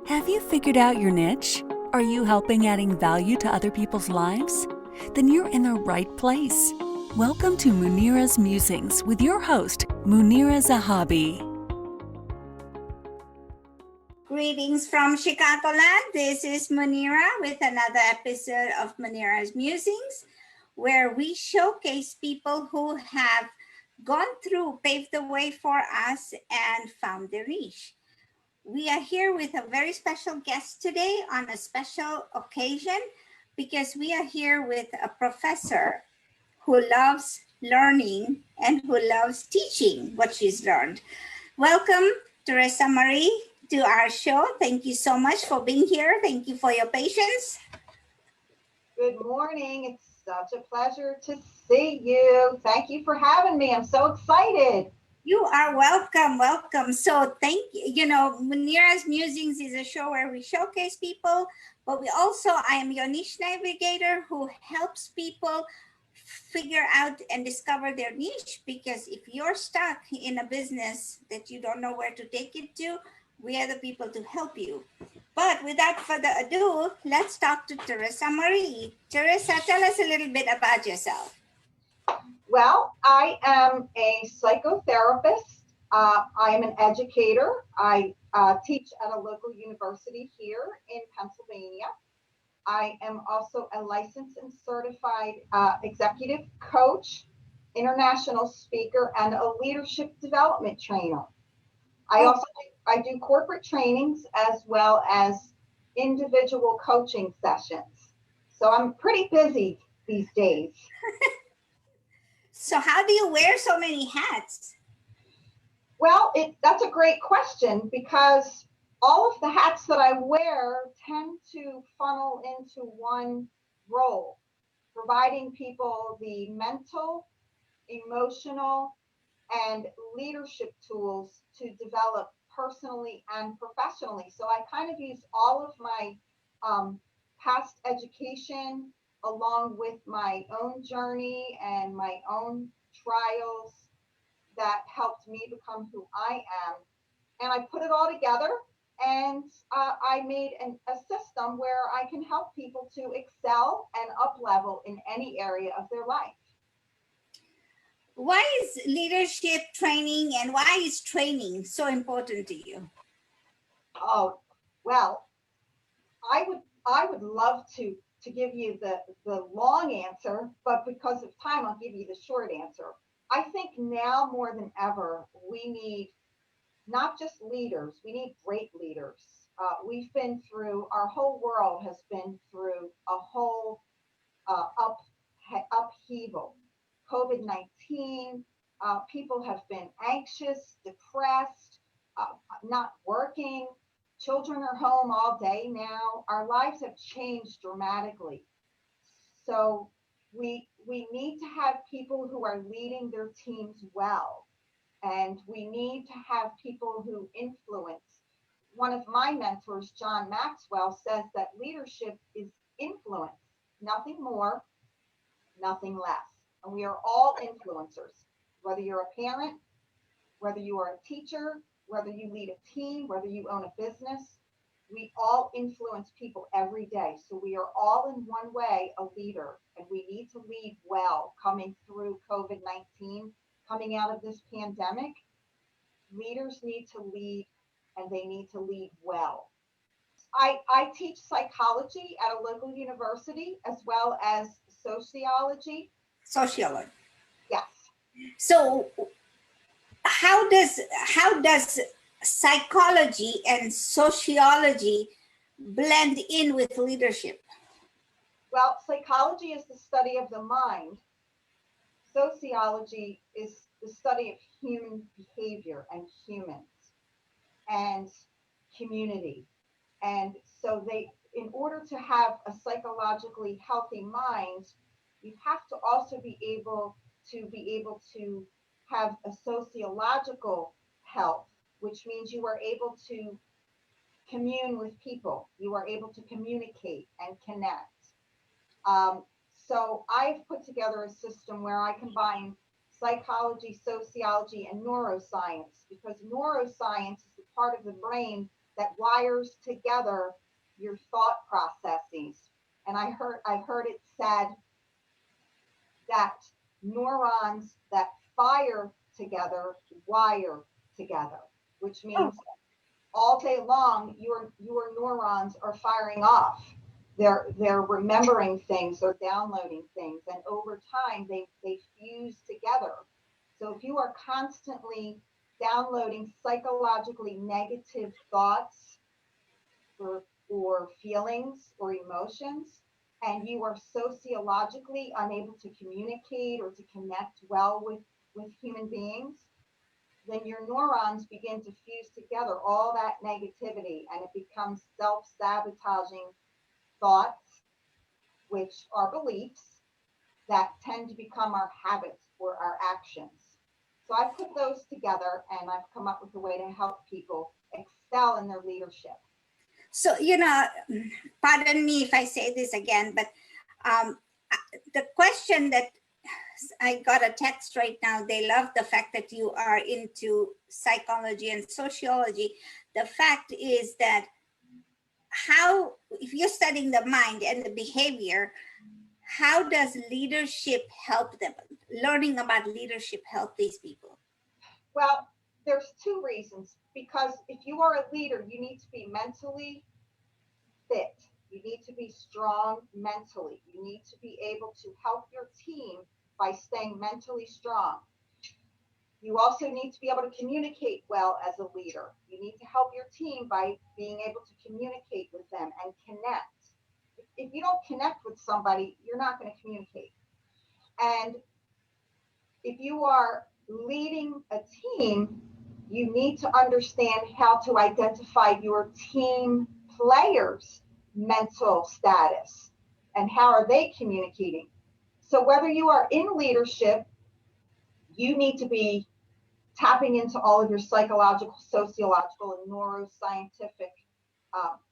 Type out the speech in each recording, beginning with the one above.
Have you figured out your niche? Are you helping adding value to other people's lives? Then you're in the right place. Welcome to Munira's Musings with your host, Munira Zahabi. Greetings from Chicagoland. This is Munira with another episode of Munira's Musings, where we showcase people who have gone through, paved the way for us, and found their niche. We are here with a very special guest today on a special occasion because we are here with a professor who loves learning and who loves teaching what she's learned. Welcome, Theresa Marie, to our show. Thank you so much for being here. Thank you for your patience. Good morning. It's such a pleasure to see you. Thank you for having me. I'm so excited. You are welcome, welcome. So thank you. You know, Munira's Musings is a show where we showcase people, but I am your niche navigator who helps people figure out and discover their niche, because if you're stuck in a business that you don't know where to take it to, we are the people to help you. But without further ado, let's talk to Theresa Marie. Theresa, tell us a little bit about yourself. Well, I am a psychotherapist. I am an educator. I teach at a local university here in Pennsylvania. I am also a licensed and certified executive coach, international speaker, and a leadership development trainer. I do corporate trainings as well as individual coaching sessions. So I'm pretty busy these days. So how do you wear so many hats? Well, that's a great question, because all of the hats that I wear tend to funnel into one role, providing people the mental, emotional, and leadership tools to develop personally and professionally. So I kind of use all of my past education along with my own journey and my own trials that helped me become who I am. And I put it all together, and I made a system where I can help people to excel and up level in any area of their life. Why is leadership training and why is training so important to you? Oh, well, I would love to give you the long answer, but because of time, I'll give you the short answer. I think now more than ever, we need not just leaders, we need great leaders. Our whole world has been through a whole upheaval. COVID-19, people have been anxious, depressed, not working. Children are home all day now. Our lives have changed dramatically. So we need to have people who are leading their teams well. And we need to have people who influence. One of my mentors, John Maxwell, says that leadership is influence, nothing more, nothing less. And we are all influencers, whether you're a parent, whether you are a teacher, whether you lead a team, whether you own a business. We all influence people every day. So we are all in one way a leader, and we need to lead well coming through COVID-19, coming out of this pandemic. Leaders need to lead, and they need to lead well. I teach psychology at a local university as well as sociology. Sociology. Yes. So how does psychology and sociology blend in with leadership? Well, psychology is the study of the mind. Sociology is the study of human behavior and humans and community. And so in order to have a psychologically healthy mind, you have to also be able to have a sociological health, which means you are able to commune with people. You are able to communicate and connect. So I've put together a system where I combine psychology, sociology, and neuroscience, because neuroscience is the part of the brain that wires together your thought processes. And I've heard it said that neurons that fire together wire together, which means all day long your neurons are firing off. They're remembering things, they're downloading things, and over time they fuse together. So if you are constantly downloading psychologically negative thoughts or feelings or emotions, and you are sociologically unable to communicate or to connect well with human beings, then your neurons begin to fuse together all that negativity, and it becomes self-sabotaging thoughts, which are beliefs that tend to become our habits or our actions. So I put those together and I've come up with a way to help people excel in their leadership. So, pardon me if I say this again, but the question that I got a text right now, they love the fact that you are into psychology and sociology. The fact is that if you're studying the mind and the behavior, how does leadership help them? Learning about leadership help these people? Well, there's two reasons. Because if you are a leader, you need to be mentally fit. You need to be strong mentally. You need to be able to help your team by staying mentally strong. You also need to be able to communicate well as a leader. You need to help your team by being able to communicate with them and connect. If you don't connect with somebody, you're not going to communicate. And if you are leading a team, you need to understand how to identify your team players' mental status and how are they communicating. So whether you are in leadership, you need to be tapping into all of your psychological, sociological, and neuroscientific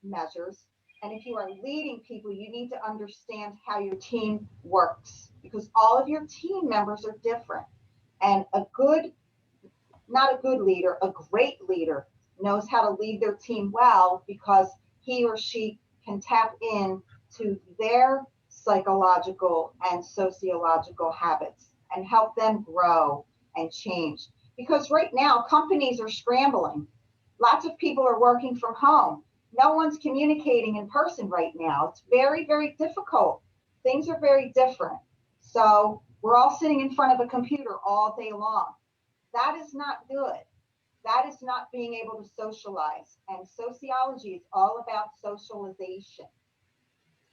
measures. And if you are leading people, you need to understand how your team works, because all of your team members are different. And not a good leader, a great leader knows how to lead their team well, because he or she can tap in to their psychological and sociological habits and help them grow and change. Because right now, companies are scrambling. Lots of people are working from home. No one's communicating in person right now. It's very, very difficult. Things are very different. So we're all sitting in front of a computer all day long. That is not good. That is not being able to socialize. And sociology is all about socialization.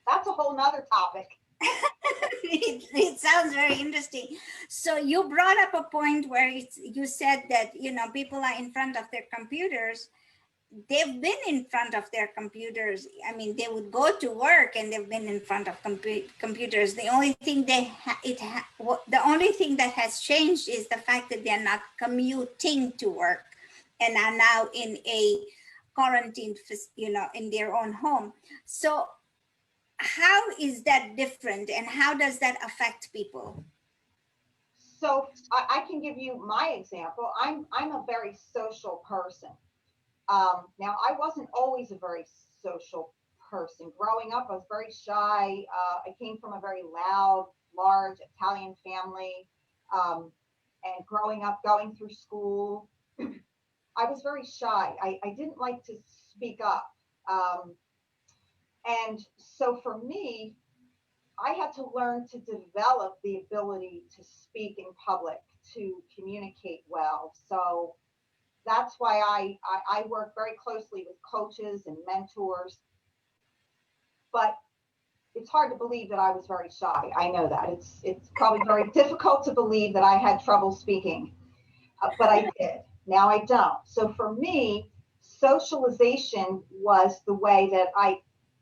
That's a whole nother topic. It sounds very interesting. So you brought up a point where you said that people are in front of their computers. They've been in front of their computers. I mean, they would go to work and they've been in front of computers. The only thing the only thing that has changed is the fact that they're not commuting to work and are now in a quarantine, in their own home. So how is that different, and how does that affect people? So I can give you my example. I'm a very social person. Now, I wasn't always a very social person. Growing up, I was very shy. I came from a very loud, large Italian family. And growing up, going through school, I was very shy. I didn't like to speak up. And so for me, I had to learn to develop the ability to speak in public, to communicate well. So that's why I work very closely with coaches and mentors. But it's hard to believe that I was very shy. I know that. It's probably very difficult to believe that I had trouble speaking, but I did. Now I don't. So for me, socialization was the way that I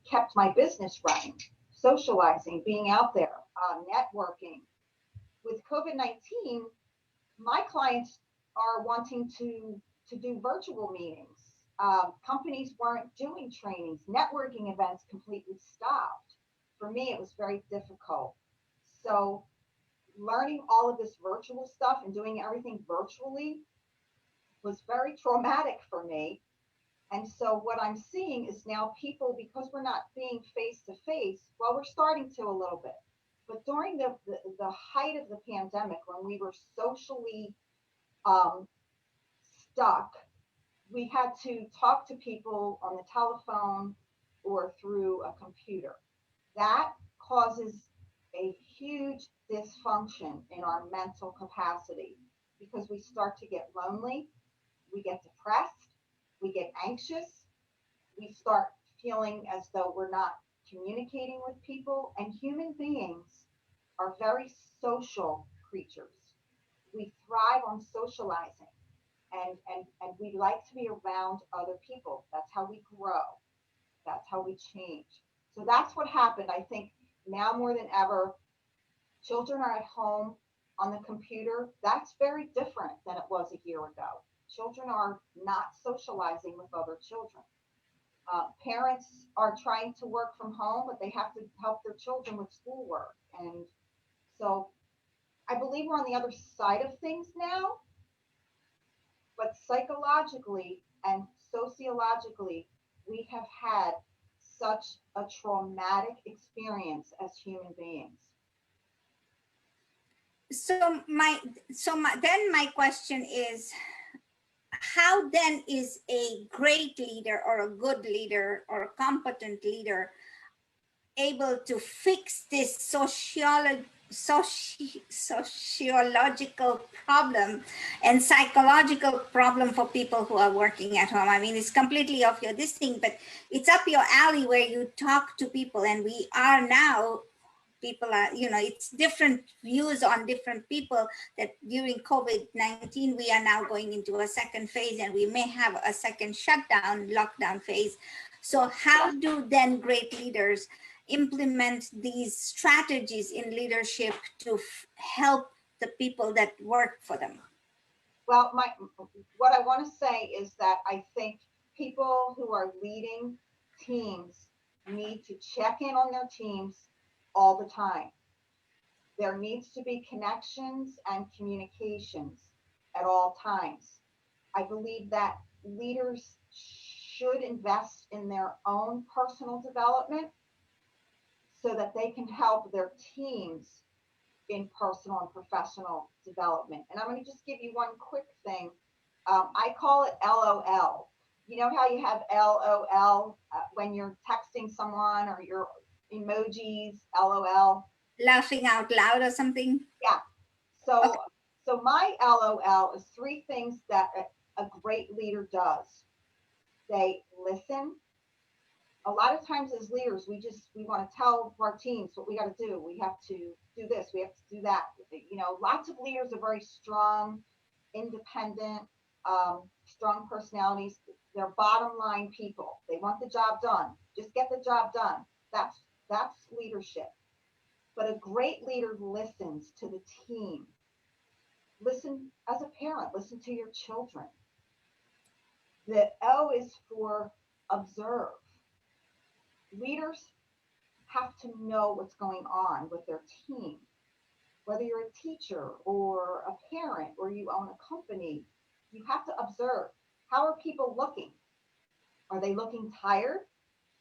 kept my business running. Socializing, being out there, networking. With COVID-19, my clients are wanting to do virtual meetings. Companies weren't doing trainings. Networking events completely stopped. For me, it was very difficult. So learning all of this virtual stuff and doing everything virtually was very traumatic for me. And so what I'm seeing is now people, because we're not being face to face, well, we're starting to a little bit. But during the height of the pandemic, when we were socially um, stuck, we had to talk to people on the telephone or through a computer. That causes a huge dysfunction in our mental capacity because we start to get lonely, we get depressed, we get anxious, we start feeling as though we're not communicating with people. And human beings are very social creatures. We thrive on socializing, and we like to be around other people. That's how we grow. That's how we change. So that's what happened. I think now more than ever, children are at home on the computer. That's very different than it was a year ago. Children are not socializing with other children. Parents are trying to work from home, but they have to help their children with schoolwork. And so I believe we're on the other side of things now, but psychologically and sociologically, we have had such a traumatic experience as human beings. So then my question is, how then is a great leader or a good leader or a competent leader able to fix this sociological problem and psychological problem for people who are working at home? I mean, it's completely off your this thing, but it's up your alley where you talk to people, and we are now, people are, it's different views on different people, that during COVID-19, we are now going into a second phase, and we may have a second shutdown, lockdown phase. So how do then great leaders implement these strategies in leadership to help the people that work for them? Well, what I want to say is that I think people who are leading teams need to check in on their teams all the time. There needs to be connections and communications at all times. I believe that leaders should invest in their own personal development so that they can help their teams in personal and professional development. And I'm going to just give you one quick thing. I call it LOL. You know how you have LOL when you're texting someone, or your emojis, LOL? Laughing out loud or something? Yeah. So, okay. So my LOL is 3 things that a great leader does. They listen. A lot of times as leaders, we want to tell our teams what we got to do. We have to do this. We have to do that. Lots of leaders are very strong, independent, strong personalities. They're bottom line people. They want the job done. Just get the job done. That's leadership. But a great leader listens to the team. Listen as a parent. Listen to your children. The O is for observe. Leaders have to know what's going on with their team. Whether you're a teacher or a parent or you own a company, you have to observe. How are people looking? Are they looking tired?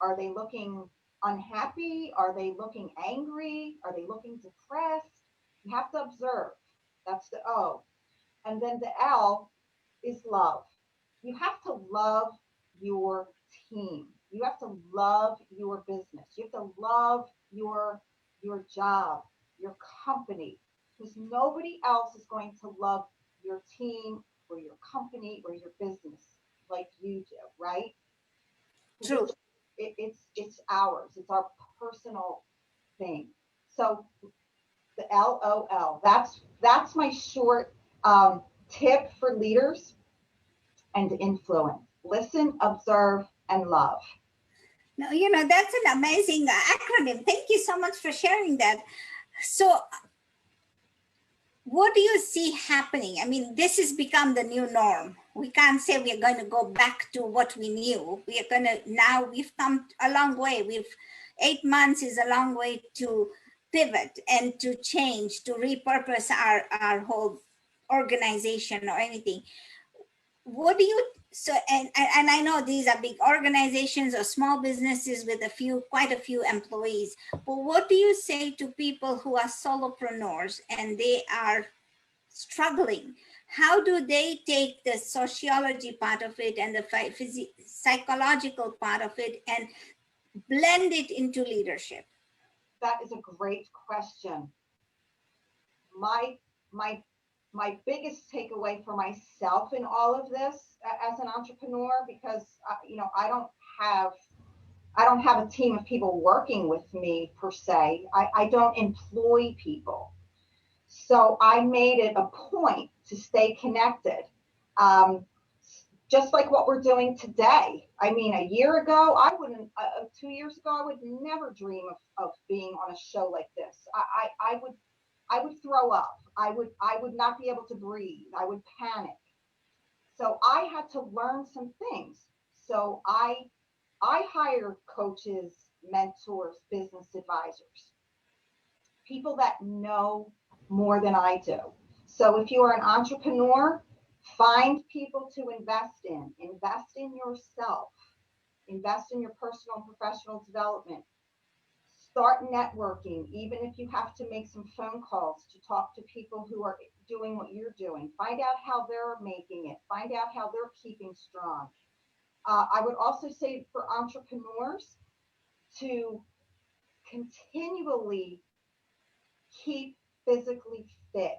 Are they looking unhappy? Are they looking angry? Are they looking depressed? You have to observe. That's the O. And then the L is love. You have to love your team. You have to love your business. You have to love your job, your company, because nobody else is going to love your team or your company or your business like you do, right? True. It's ours. It's our personal thing. So the LOL. That's my short tip for leaders and influence. Listen, observe, and love. No, that's an amazing acronym. Thank you so much for sharing that. So what do you see happening? I mean, this has become the new norm. We can't say we are going to go back to what we knew. Now we've come a long way. 8 months is a long way to pivot and to change, to repurpose our whole organization or anything. What do you So, and I know these are big organizations or small businesses with quite a few employees, but what do you say to people who are solopreneurs and they are struggling? How do they take the sociology part of it and the psychological part of it and blend it into leadership? That is a great question. My my my biggest takeaway for myself in all of this as an entrepreneur, because have I don't have a team of people working with me per se. I don't employ people. So I made it a point to stay connected. Um, just like what we're doing today. I mean, a year ago, 2 years ago, I would never dream of being on a show like this. I would throw up. I would not be able to breathe. I would panic. So I had to learn some things. So I hire coaches, mentors, business advisors, people that know more than I do. So if you are an entrepreneur, find people to invest in yourself, invest in your personal and professional development. Start networking, even if you have to make some phone calls to talk to people who are doing what you're doing. Find out how they're making it. Find out how they're keeping strong. I would also say for entrepreneurs to continually keep physically fit,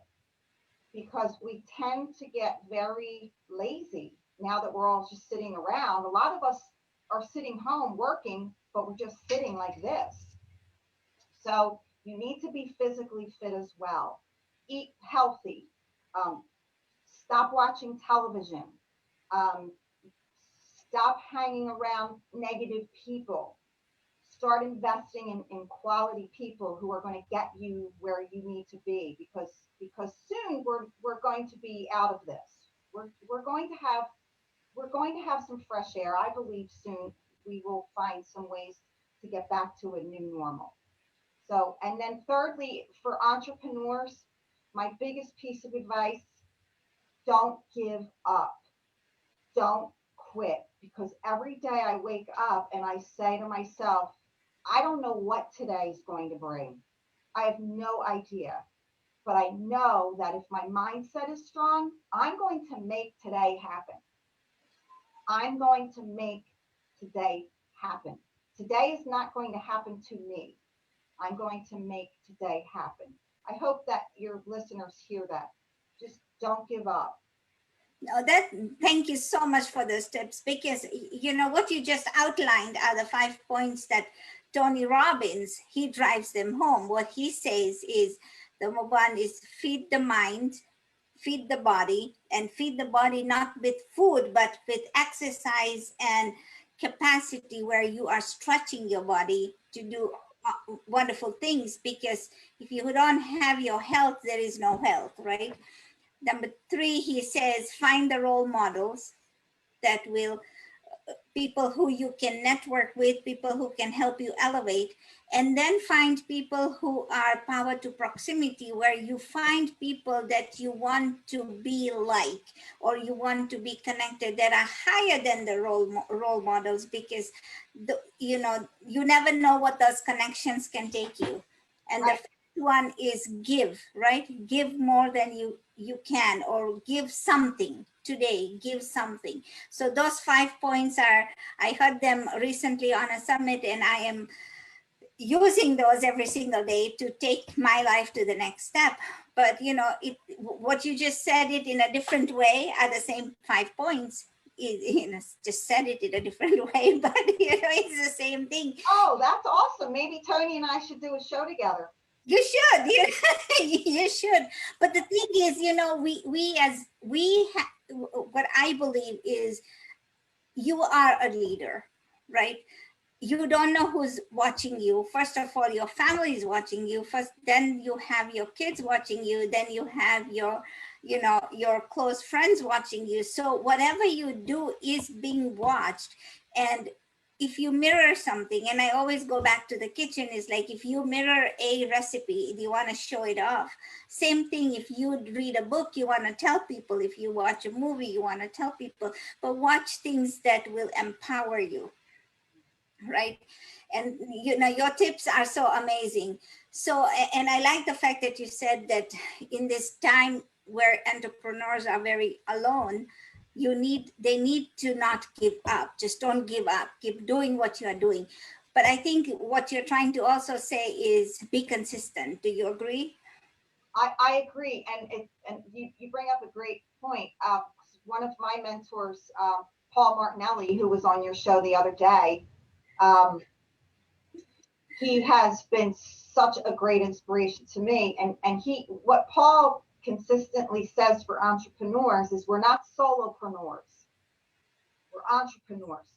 because we tend to get very lazy now that we're all just sitting around. A lot of us are sitting home working, but we're just sitting like this. So you need to be physically fit as well. Eat healthy. Um, Stop watching television. Um, Stop hanging around negative people. Start investing in quality people who are going to get you where you need to be, because soon we're going to be out of this. We're going to have some fresh air. I believe soon we will find some ways to get back to a new normal. So, and then thirdly, for entrepreneurs, my biggest piece of advice: don't give up. Don't quit, because every day I wake up and I say to myself, I don't know what today is going to bring. I have no idea. But I know that if my mindset is strong, I'm going to make today happen. I'm going to make today happen. Today is not going to happen to me. I'm going to make today happen. I hope that your listeners hear that. Just don't give up. No, thank you so much for those tips, because you know what you just outlined are the 5 points that Tony Robbins, he drives them home. What he says is, number one is feed the mind, feed the body, and feed the body not with food, but with exercise and capacity, where you are stretching your body to do wonderful things. Because if you don't have your health, there is no health, right? Number three, he says, find the role models that will, people who you can network with, people who can help you elevate, and then find people who are power to proximity, where you find people that you want to be like, or you want to be connected, that are higher than the role models, because you never know what those connections can take you. And right. The one is give, right? Give more than you can, or give something today, give something. So those 5 points I heard them recently on a summit, and I am using those every single day to take my life to the next step. But what you just said it in a different way are the same 5 points. Just said it in a different way, but it's the same thing. Oh, that's awesome. Maybe Tony and I should do a show together. You should. You should. But the thing is, what I believe is, you are a leader, right? You don't know who's watching you. First of all, your family is watching you first, then you have your kids watching you, then you have your close friends watching you. So whatever you do is being watched. And if you mirror something, and I always go back to the kitchen, is like if you mirror a recipe, you want to show it off. Same thing, if you read a book, you want to tell people. If you watch a movie, you want to tell people. But watch things that will empower you, right? And your tips are so amazing. So, and I like the fact that you said that in this time where entrepreneurs are very alone, they need to not give up. Just don't give up. Keep doing what you are doing. But I think what you're trying to also say is be consistent. Do you agree? I agree, and you bring up a great point. One of my mentors, Paul Martinelli, who was on your show the other day, he has been such a great inspiration to me. And what Paul consistently says for entrepreneurs is we're not solopreneurs, we're entrepreneurs.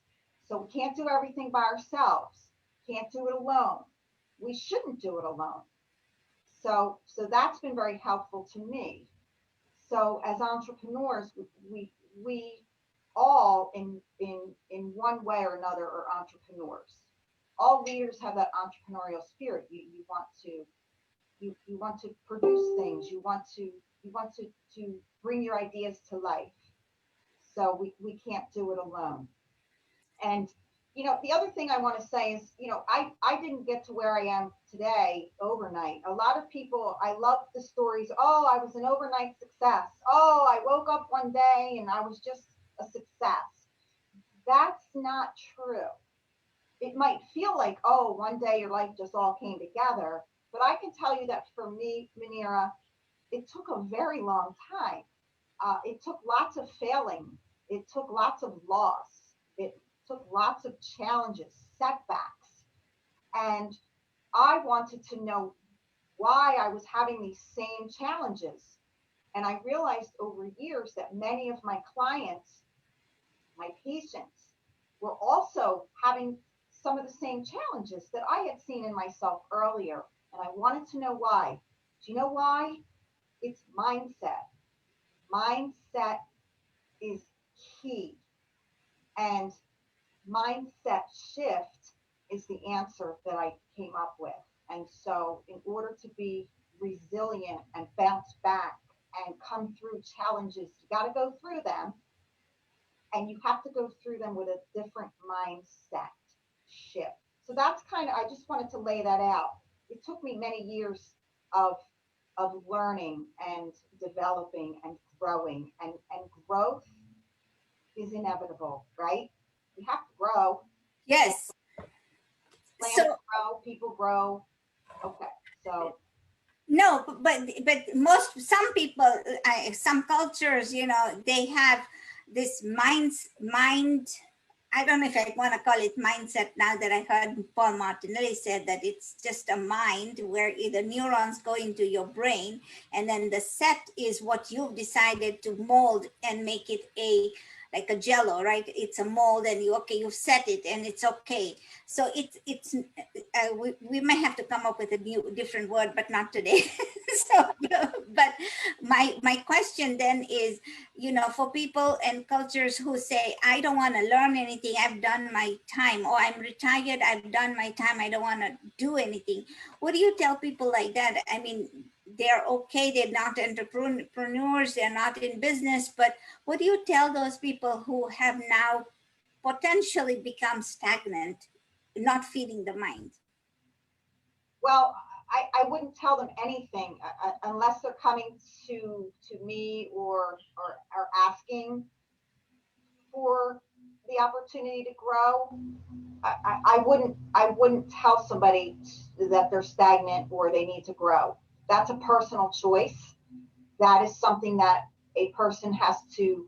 So we can't do everything by ourselves, can't do it alone. We shouldn't do it alone. So that's been very helpful to me. So as entrepreneurs, we all in one way or another are entrepreneurs. All leaders have that entrepreneurial spirit. You want to produce things. You want to bring your ideas to life. So we can't do it alone. And the other thing I want to say is, I didn't get to where I am today overnight. A lot of people, I love the stories. Oh, I was an overnight success. Oh, I woke up one day and I was just a success. That's not true. It might feel like, oh, one day your life just all came together. But I can tell you that for me, Munira, it took a very long time. It took lots of failing. It took lots of loss. It took lots of challenges, setbacks. And I wanted to know why I was having these same challenges. And I realized over years that many of my clients, my patients, were also having some of the same challenges that I had seen in myself earlier. And I wanted to know why. Do you know why? It's mindset. Mindset is key. And mindset shift is the answer that I came up with. And so in order to be resilient and bounce back and come through challenges, you got to go through them. And you have to go through them with a different mindset shift. So that's I just wanted to lay that out. It took me many years of learning and developing and growing, and growth is inevitable, right? We have to grow. Yes. Plants So grow, people grow. Okay, so no, but some people, some cultures, they have this mind. I don't know if I want to call it mindset now that I heard Paul Martinelli said that it's just a mind where the neurons go into your brain, and then the set is what you've decided to mold and make it like a jello, right? It's a mold, and you've set it, and it's okay. So it's we may have to come up with a different word, but not today. So, but my question then is, for people and cultures who say, I don't want to learn anything, I've done my time, or I'm retired, I've done my time, I don't want to do anything. What do you tell people like that? I mean, they're okay, they're not entrepreneurs, they're not in business, but what do you tell those people who have now potentially become stagnant, not feeding the mind? well, I wouldn't tell them anything unless they're coming to me or asking for the opportunity to grow. I wouldn't tell somebody that they're stagnant or they need to grow. That's a personal choice. That is something that a person has to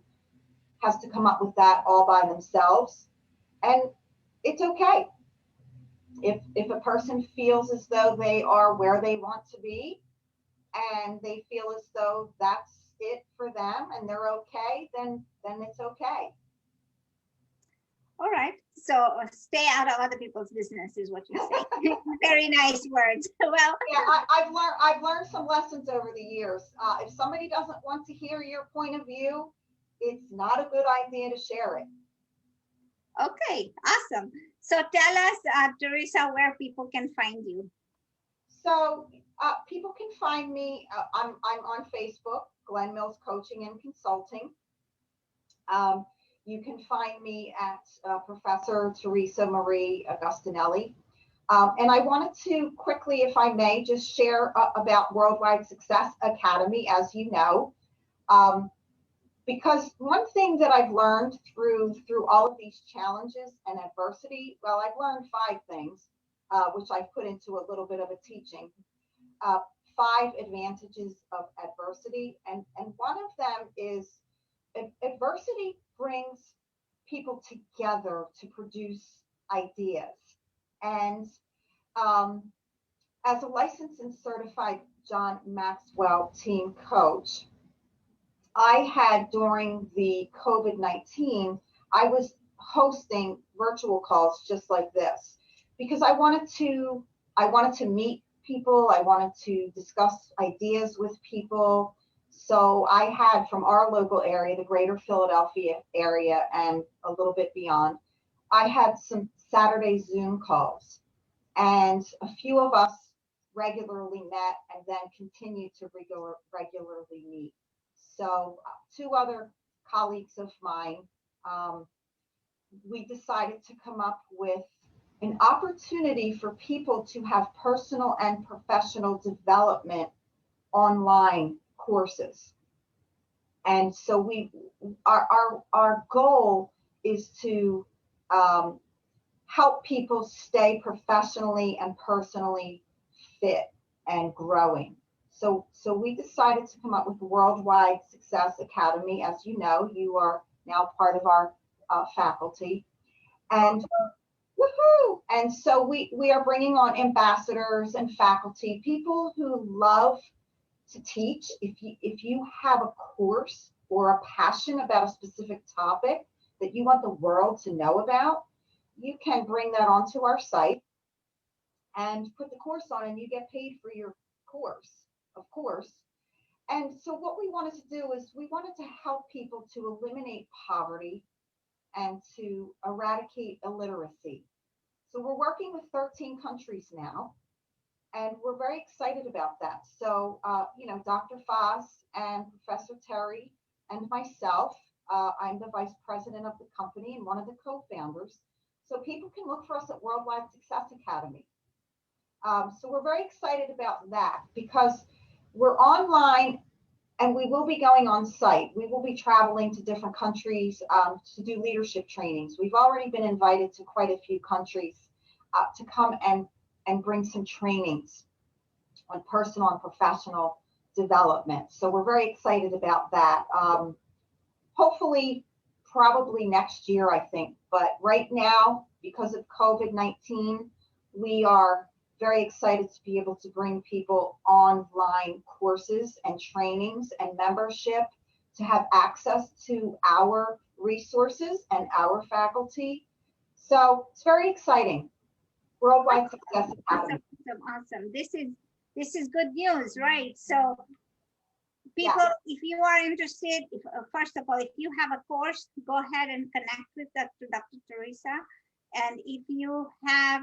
come up with that all by themselves. And it's okay. If a person feels as though they are where they want to be, and they feel as though that's it for them and they're okay, then it's okay. All right. So stay out of other people's business is what you say. Very nice words. Well, yeah, I've learned some lessons over the years. If somebody doesn't want to hear your point of view, it's not a good idea to share it. okay. Okay, awesome. So tell us, Theresa, where people can find you. So people can find me. I'm on Facebook, Glen Mills Coaching and Consulting. You can find me at Professor Theresa Marie Agostinelli. And I wanted to quickly, if I may, just share about Worldwide Success Academy, as you know, because one thing that I've learned through all of these challenges and adversity, well, I've learned 5 things, which I've put into a little bit of a teaching. 5 advantages of adversity, and one of them is adversity brings people together to produce ideas. And as a licensed and certified John Maxwell team coach, I had during the COVID-19, I was hosting virtual calls just like this because I wanted to meet people. I wanted to discuss ideas with people. So I had from our local area, the greater Philadelphia area and a little bit beyond, I had some Saturday Zoom calls, and a few of us regularly met and then continued to regularly meet. So 2 other colleagues of mine, we decided to come up with an opportunity for people to have personal and professional development online courses. And so our goal is to help people stay professionally and personally fit and growing. So we decided to come up with the Worldwide Success Academy. As you know, you are now part of our faculty. And woohoo! And so we are bringing on ambassadors and faculty, people who love to teach. If you have a course or a passion about a specific topic that you want the world to know about, you can bring that onto our site and put the course on, and you get paid for your course, of course. And so what we wanted to do is we wanted to help people to eliminate poverty and to eradicate illiteracy. So we're working with 13 countries now, and we're very excited about that. So, Dr. Foss and Professor Terry and myself, I'm the vice president of the company and one of the co-founders. So people can look for us at Worldwide Success Academy. So we're very excited about that because we're online and we will be going on site. We will be traveling to different countries to do leadership trainings. We've already been invited to quite a few countries to come and bring some trainings on personal and professional development. So we're very excited about that. Hopefully, probably next year, I think. But right now, because of COVID-19, we are very excited to be able to bring people online courses and trainings and membership to have access to our resources and our faculty. So it's very exciting. Worldwide Success Academy. Awesome. This is good news, right? So people, if you are interested, first of all, if you have a course, go ahead and connect with Dr. Theresa. And if you have,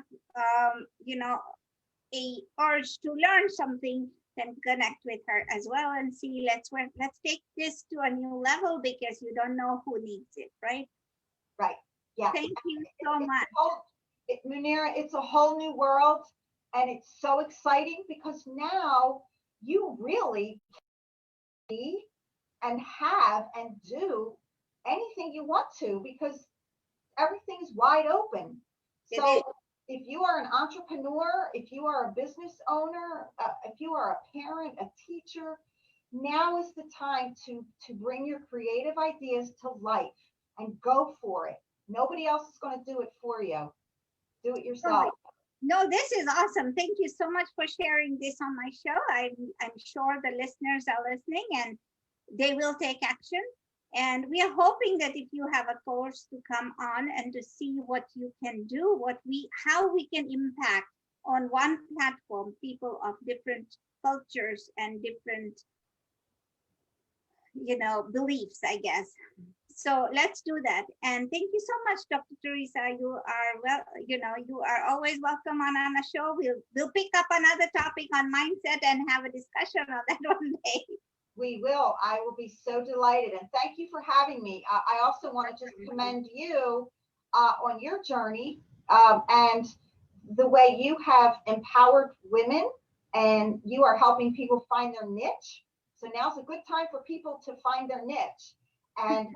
a urge to learn something, then connect with her as well and see, let's take this to a new level because you don't know who needs it, right? Right. Yeah. Thank you so much. Munira, it's a whole new world, and it's so exciting because now you really can be and have and do anything you want to because everything's wide open. So if you are an entrepreneur, if you are a business owner, if you are a parent, a teacher, now is the time to bring your creative ideas to life and go for it. Nobody else is going to do it for you. Do it yourself. No, this is awesome. Thank you so much for sharing this on my show. I'm sure the listeners are listening and they will take action. And we are hoping that if you have a course to come on and to see what you can do, how we can impact on one platform, people of different cultures and different, beliefs, I guess. So let's do that. And thank you so much, Dr. Theresa. You are you are always welcome on a show. We'll pick up another topic on mindset and have a discussion on that one day. We will. I will be so delighted. And thank you for having me. I also want to just commend you on your journey and the way you have empowered women, and you are helping people find their niche. So now's a good time for people to find their niche. And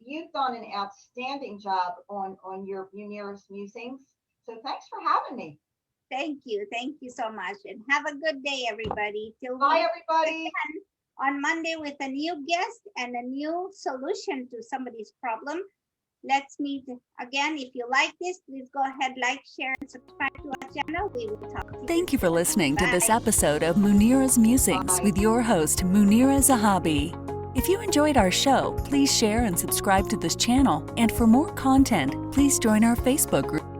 you've done an outstanding job on your Munira's Musings. So thanks for having me. Thank you. Thank you so much. And have a good day, everybody. Bye, everybody. On Monday with a new guest and a new solution to somebody's problem. Let's meet again. If you like this, please go ahead, like, share, and subscribe to our channel. We will talk to you. Thank you for listening to this Bye. episode of Munira's Musings with your host, Munira Zahabi. If you enjoyed our show, please share and subscribe to this channel. And for more content, please join our Facebook group.